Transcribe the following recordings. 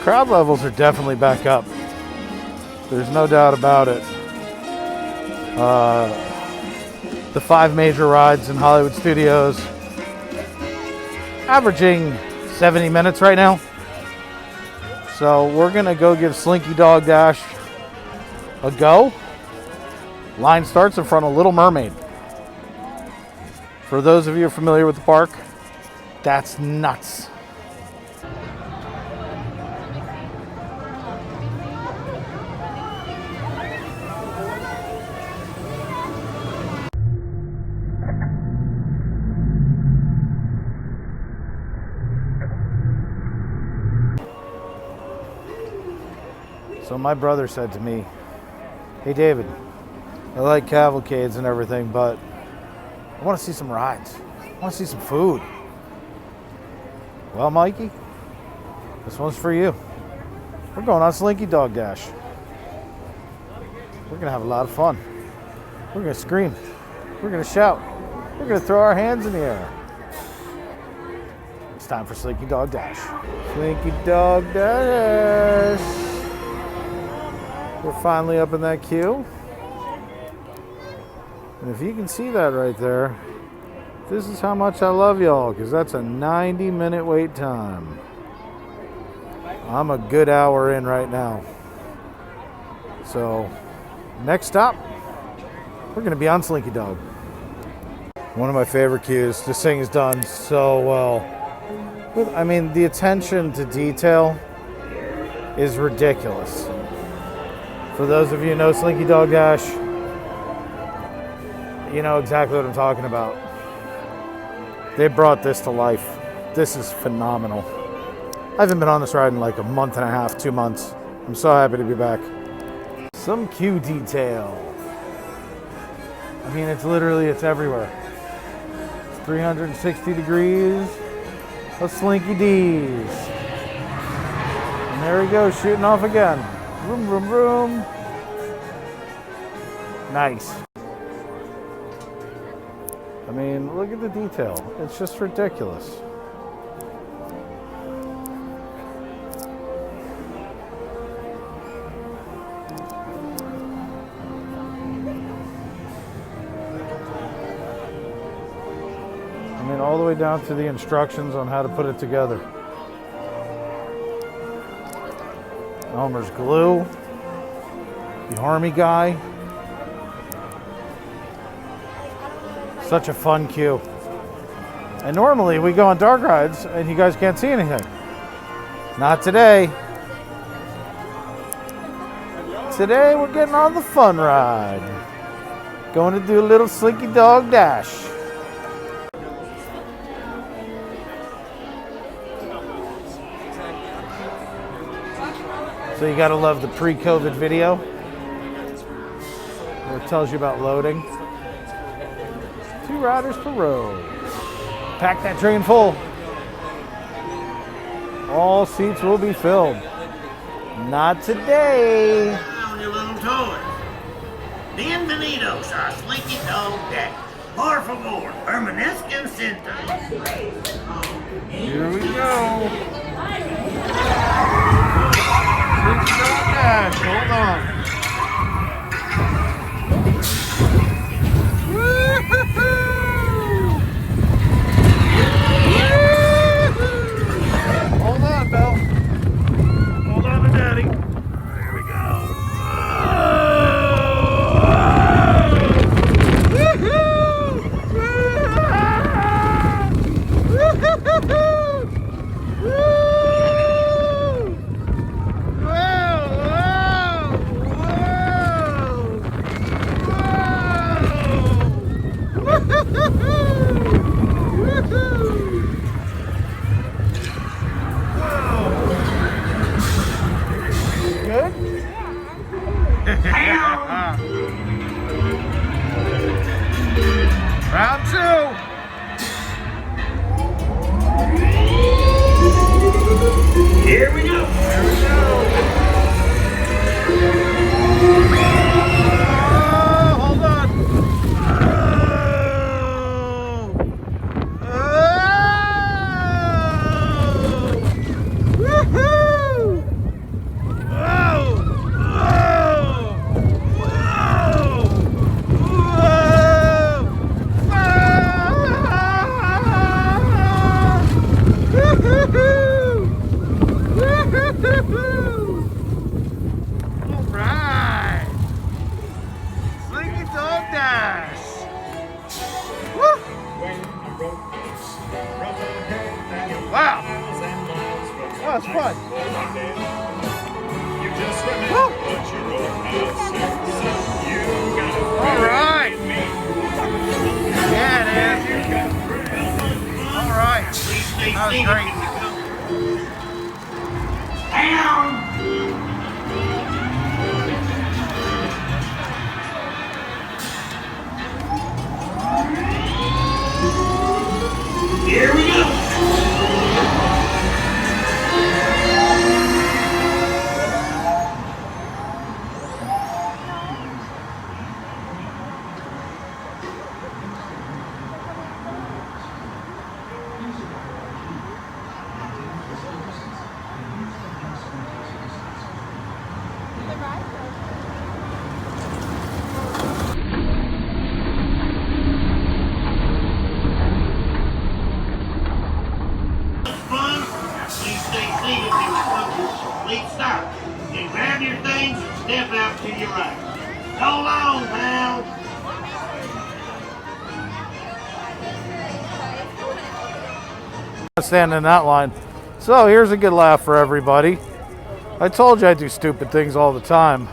crowd levels are definitely back up. There's no doubt about it. The 5 major rides in Hollywood Studios, averaging 70 minutes right now. So we're gonna go give Slinky Dog Dash a go. Line starts in front of Little Mermaid. For those of you familiar with the park, that's nuts. So my brother said to me, "Hey David, I like cavalcades and everything, but I want to see some rides. I want to see some food." Well, Mikey, this one's for you. We're going on Slinky Dog Dash. We're going to have a lot of fun. We're going to scream. We're going to shout. We're going to throw our hands in the air. It's time for Slinky Dog Dash. Slinky Dog Dash. We're finally up in that queue. And if you can see that right there, this is how much I love y'all, because that's a 90-minute wait time. I'm a good hour in right now. So, next stop, we're going to be on Slinky Dog. One of my favorite queues. This thing is done so well. I mean, the attention to detail is ridiculous. For those of you who know Slinky Dog Dash, you know exactly what I'm talking about. They brought this to life. This is phenomenal. I haven't been on this ride in like a month and a half, 2 months. I'm so happy to be back. Some queue detail. I mean, it's everywhere. It's 360 degrees of Slinky D's. And there we go, shooting off again. Vroom, vroom, vroom. Nice. I mean, look at the detail. It's just ridiculous. I mean, all the way down to the instructions on how to put it together. Elmer's glue, the army guy. Such a fun queue. And normally we go on dark rides and you guys can't see anything. Not today. Today we're getting on the fun ride. Going to do a little Slinky Dog Dash. So you gotta love the pre-COVID video where it tells you about loading. 2 riders per row. Pack that train full. All seats will be filled. Not today. On your little toy. Bienvenidos a Slinky Dog Dash. Por favor, permanezcan sentados. Here we go. Slinky Dog Dash, hold on. Hold on, Belle. Hold on to Daddy. There we go. Wow. Oh, it's fun. Woo. All right. Yeah, dude. All right. That was great. Down! Here we go. Please stay seated till you come to a complete stop. Then grab your things and step out to your right. So long, pal. Standing in that line. So here's a good laugh for everybody. I told you I do stupid things all the time.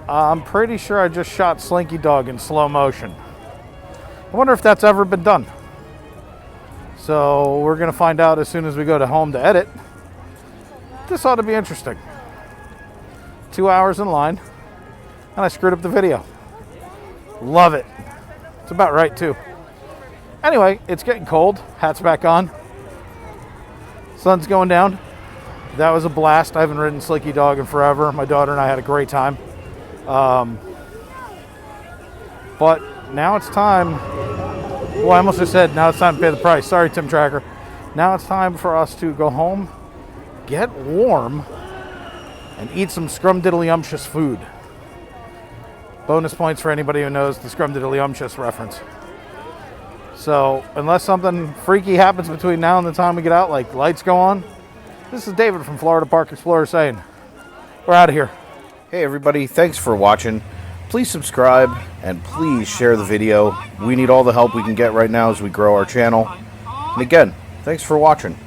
I'm pretty sure I just shot Slinky Dog in slow motion. I wonder if that's ever been done. So we're going to find out as soon as we go to home to edit. This ought to be interesting. 2 hours in line, and I screwed up the video. Love it. It's about right too. Anyway, it's getting cold. Hat's back on. Sun's going down. That was a blast. I haven't ridden Slinky Dog in forever. My daughter and I had a great time. But now it's time. Well, I almost just said now it's time to pay the price. Sorry, Tim Tracker. Now it's time for us to go home, get warm, and eat some scrumdiddlyumptious food. Bonus points for anybody who knows the scrumdiddlyumptious reference. So, unless something freaky happens between now and the time we get out, like lights go on, this is David from Florida Park Explorer saying, we're out of here. Hey everybody, thanks for watching. Please subscribe and please share the video. We need all the help we can get right now as we grow our channel. And again, thanks for watching.